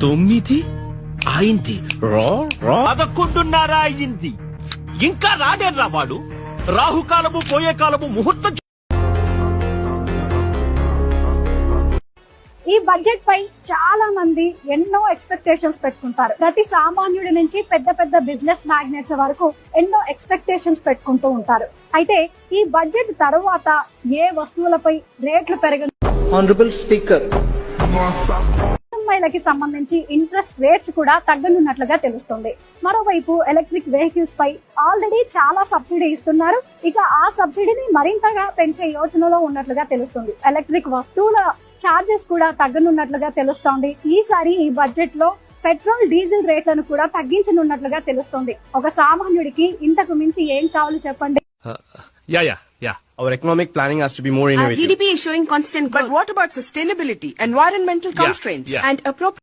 9 అయింది. పదకొండున్నర అయింది. ఇంకా రాడేర్రా వాడు. రాహుకాలము పోయే కాలము ముహూర్తం. ఈ బడ్జెట్ పై చాలా మంది ఎన్నో ఎక్స్పెక్టేషన్స్ పెట్టుకుంటారు. ప్రతి సామాన్యుడి నుంచి పెద్ద పెద్ద బిజినెస్ మ్యాగ్నెట్స్ వరకు ఎన్నో ఎక్స్పెక్టేషన్స్ పెట్టుకుంటూ ఉంటారు. అయితే ఈ బడ్జెట్ తరువాత ఏ వస్తువులపై రేట్లు పెరగ ఆనరబుల్ స్పీకర్ కి సంబంధించి ఇంట్రెస్ట్ రేట్స్ కూడా తగ్గనున్నట్లుగా తెలుస్తుంది. మరోవైపు ఎలక్ట్రిక్ వెహికల్స్ పై ఆల్రెడీ చాలా సబ్సిడీ ఇస్తున్నారు. ఇక ఆ సబ్సిడీని మరింతగా పెంచే యోచనలో ఉన్నట్లుగా తెలుస్తుంది. ఎలక్ట్రిక్ వస్తువుల చార్జెస్ కూడా తగ్గనున్నట్లుగా తెలుస్తోంది. ఈసారి ఈ బడ్జెట్ లో పెట్రోల్ డీజిల్ రేట్లను కూడా తగ్గించనున్నట్లుగా తెలుస్తుంది. ఒక సామాన్యుడికి ఇంతకు మించి ఏం కావాలి చెప్పండి. Yeah. Our economic planning has to be more innovative. GDP is showing constant growth. But what about sustainability, environmental constraints, and appropriate